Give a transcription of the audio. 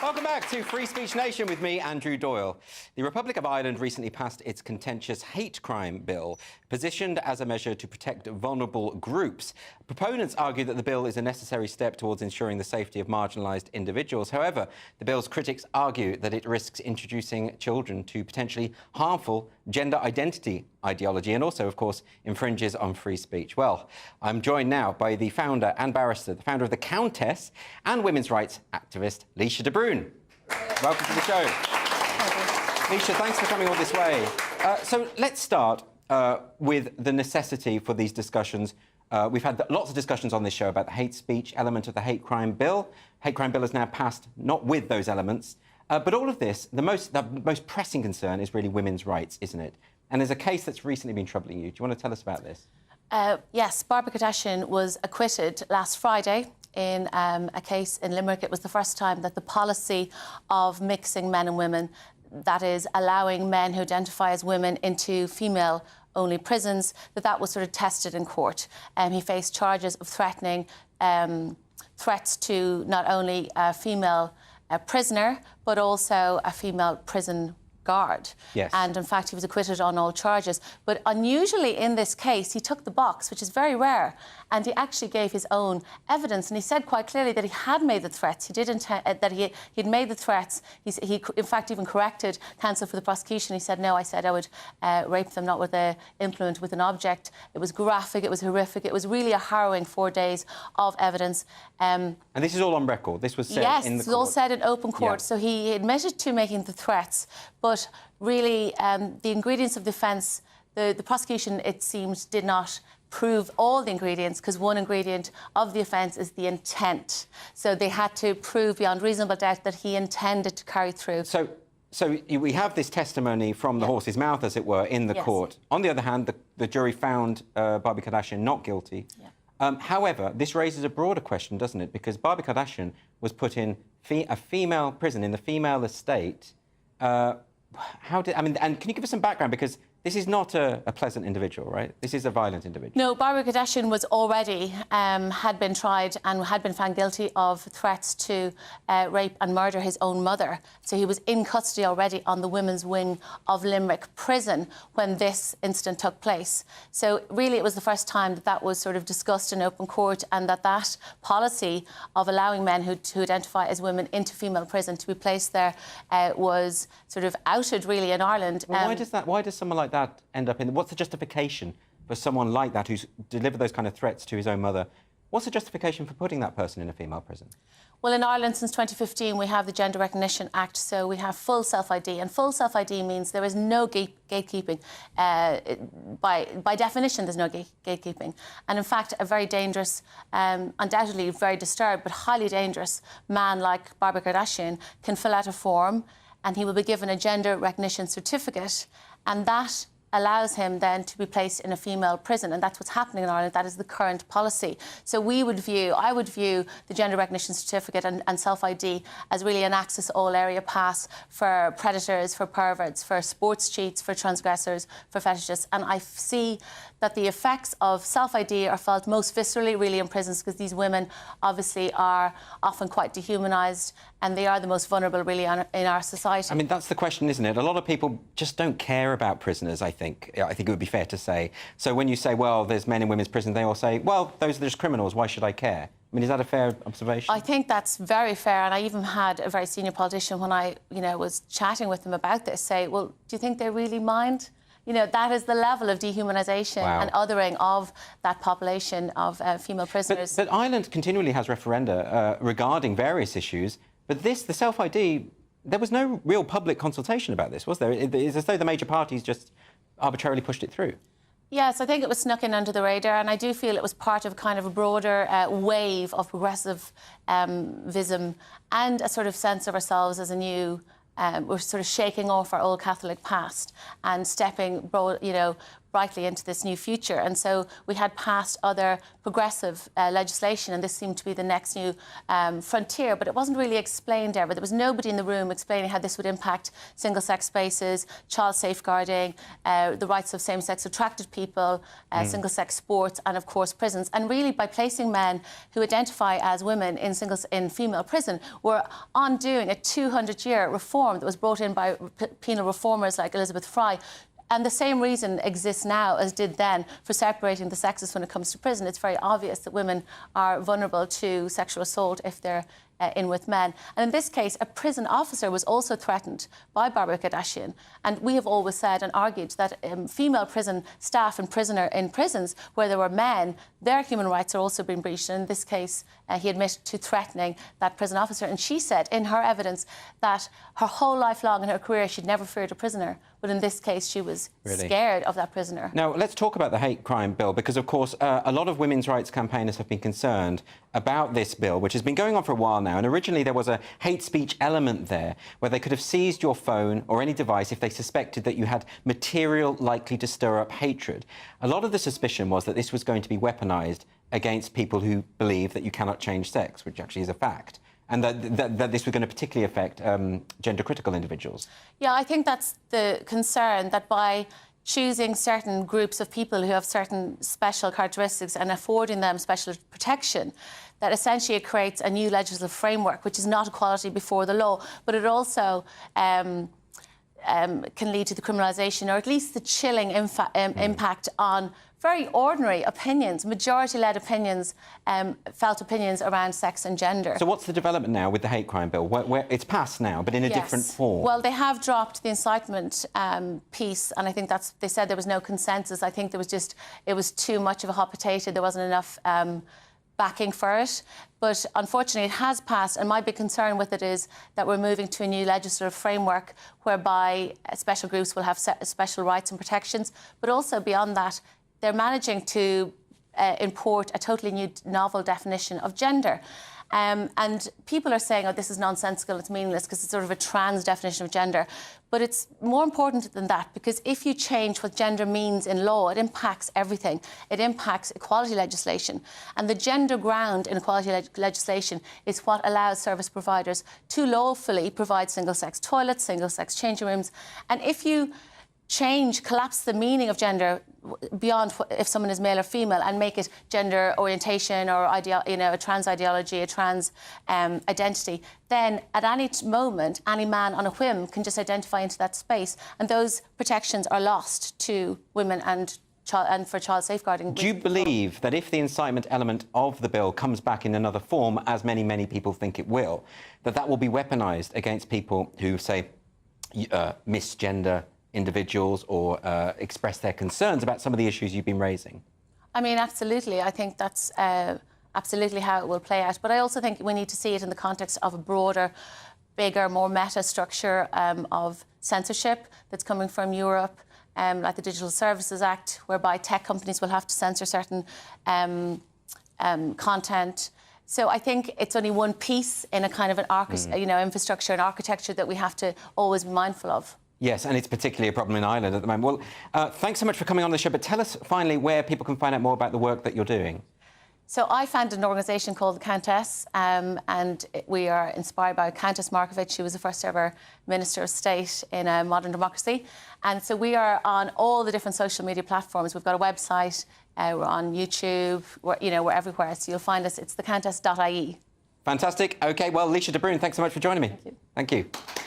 Welcome back to Free Speech Nation with me, Andrew Doyle. The Republic of Ireland recently passed its contentious hate crime bill, positioned as a measure to protect vulnerable groups. Proponents argue that the bill is a necessary step towards ensuring the safety of marginalised individuals. However, the bill's critics argue that it risks introducing children to potentially harmful gender identity ideology and also, of course, infringes on free speech. Well, I'm joined now by the founder and barrister, the founder of the Countess and women's rights activist, Laoise de Brún. Welcome to the show. Laoise, thanks for coming all this way. So let's start with the necessity for these discussions. We've had lots of discussions on this show about the hate speech element of the hate crime bill. Hate crime bill is now passed not with those elements. But all of this, the most pressing concern is really women's rights, isn't it? And there's a case that's recently been troubling you. Do you want to tell us about this? Yes, Barbie Kardashian was acquitted last Friday in a case in Limerick. It was the first time that the policy of mixing men and women, that is, allowing men who identify as women into female-only prisons, that was sort of tested in court. He faced charges of threatening threats to not only a female prisoner, but also a female prison guard. Yes. And in fact, he was acquitted on all charges. But unusually in this case, he took the box, which is very rare, and he actually gave his own evidence. And he said quite clearly that he had made the threats. He did intend that he'd made the threats. He in fact even corrected counsel for the prosecution. He said, no, I said I would rape them, not with a implement, with an object. It was graphic, it was horrific. It was really a harrowing 4 days of evidence. And this is all on record? This was said in the court? Yes, it's all said in open court. Yeah. So he admitted to making the threats, but really the ingredients of defence, the prosecution, it seemed, did not prove all the ingredients, because one ingredient of the offence is the intent. So they had to prove beyond reasonable doubt that he intended to carry through. So we have this testimony from the horse's mouth, as it were, in the court. On the other hand, the jury found Barbie Kardashian not guilty. Yeah. However, this raises a broader question, doesn't it? Because Barbie Kardashian was put in a female prison in the female estate. And can you give us some background? Because this is not a pleasant individual, right? This is a violent individual. No, Barbie Kardashian was already, had been tried and had been found guilty of threats to rape and murder his own mother. So he was in custody already on the women's wing of Limerick prison when this incident took place. So really it was the first time that was sort of discussed in open court, and that policy of allowing men who identify as women into female prison to be placed there was sort of outed really in Ireland. Well, why does someone like that end up in... What's the justification for someone like that who's delivered those kind of threats to his own mother? What's the justification for putting that person in a female prison? Well, in Ireland, since 2015, we have the Gender Recognition Act, so we have full self-ID. And full self-ID means there is no gatekeeping. By definition, there's no gatekeeping. And in fact, a very dangerous, undoubtedly very disturbed, but highly dangerous man like Barbie Kardashian can fill out a form, and he will be given a gender recognition certificate, and that allows him then to be placed in a female prison, and that's what's happening in Ireland. That is the current policy. So I would view the gender recognition certificate and self-ID as really an access all area pass for predators, for perverts, for sports cheats, for transgressors, for fetishists. And I see that the effects of self-ID are felt most viscerally really in prisons, because these women obviously are often quite dehumanised, and they are the most vulnerable really in our society. I mean, that's the question, isn't it? A lot of people just don't care about prisoners, I think it would be fair to say. So when you say, well, there's men in women's prison, they all say, well, those are just criminals, why should I care? I mean, is that a fair observation? I think that's very fair, and I even had a very senior politician, when I was chatting with them about this, say, well, do you think they really mind? You know, that is the level of dehumanisation and othering of that population of female prisoners. But Ireland continually has referenda regarding various issues, but the self-ID, there was no real public consultation about this, was there? It's as though the major parties just arbitrarily pushed it through. Yes, I think it was snuck in under the radar, and I do feel it was part of kind of a broader wave of progressive vism and a sort of sense of ourselves as a new... we're sort of shaking off our old Catholic past and stepping, brightly into this new future. And so we had passed other progressive legislation, and this seemed to be the next new frontier, but it wasn't really explained ever. There was nobody in the room explaining how this would impact single-sex spaces, child safeguarding, the rights of same-sex attracted people, single-sex sports, and of course prisons. And really, by placing men who identify as women in female prison, we're undoing a 200-year reform that was brought in by penal reformers like Elizabeth Fry. And the same reason exists now as did then for separating the sexes when it comes to prison. It's very obvious that women are vulnerable to sexual assault if they're in with men. And in this case, a prison officer was also threatened by Barbie Kardashian. And we have always said and argued that female prison staff and in prisons where there were men, their human rights are also being breached. And in this case, he admitted to threatening that prison officer. And she said in her evidence that her whole life long in her career, she'd never feared a prisoner. But in this case, she was scared of that prisoner. Now, let's talk about the hate crime bill, because, of course, a lot of women's rights campaigners have been concerned about this bill, which has been going on for a while now. And originally there was a hate speech element there where they could have seized your phone or any device if they suspected that you had material likely to stir up hatred. A lot of the suspicion was that this was going to be weaponised against people who believe that you cannot change sex, which actually is a fact, and that this was going to particularly affect gender-critical individuals. Yeah, I think that's the concern, that by choosing certain groups of people who have certain special characteristics and affording them special protection, that essentially it creates a new legislative framework, which is not equality before the law, but it also can lead to the criminalisation, or at least the chilling impact on very ordinary opinions, majority-led opinions, felt opinions around sex and gender. So what's the development now with the hate crime bill? Where it's passed now, but in a different form. Well, they have dropped the incitement piece, and I think they said there was no consensus. I think it was too much of a hot potato. There wasn't enough backing for it. But unfortunately, it has passed, and my big concern with it is that we're moving to a new legislative framework whereby special groups will have special rights and protections, but also beyond that, they're managing to import a totally new, novel definition of gender. And people are saying, oh, this is nonsensical, it's meaningless, because it's sort of a trans definition of gender. But it's more important than that, because if you change what gender means in law, it impacts everything. It impacts equality legislation. And the gender ground in equality legislation is what allows service providers to lawfully provide single-sex toilets, single-sex changing rooms. And if you collapse the meaning of gender beyond if someone is male or female and make it gender orientation or a trans ideology, a trans identity, then at any moment, any man on a whim can just identify into that space, and those protections are lost to women and for child safeguarding. Do you believe that if the incitement element of the bill comes back in another form, as many, many people think it will, that will be weaponised against people who, say, misgender individuals or express their concerns about some of the issues you've been raising? I mean, absolutely. I think that's absolutely how it will play out. But I also think we need to see it in the context of a broader, bigger, more meta structure of censorship that's coming from Europe, like the Digital Services Act, whereby tech companies will have to censor certain content. So I think it's only one piece in a kind of an infrastructure and architecture that we have to always be mindful of. Yes, and it's particularly a problem in Ireland at the moment. Well, thanks so much for coming on the show, but tell us finally where people can find out more about the work that you're doing. So I founded an organisation called the Countess, and we are inspired by Countess Markievicz. She was the first ever Minister of State in a modern democracy. And so we are on all the different social media platforms. We've got a website, we're on YouTube, we're everywhere. So you'll find us, it's thecountess.ie. Fantastic. OK, well, Laoise de Brún, thanks so much for joining me. Thank you. Thank you.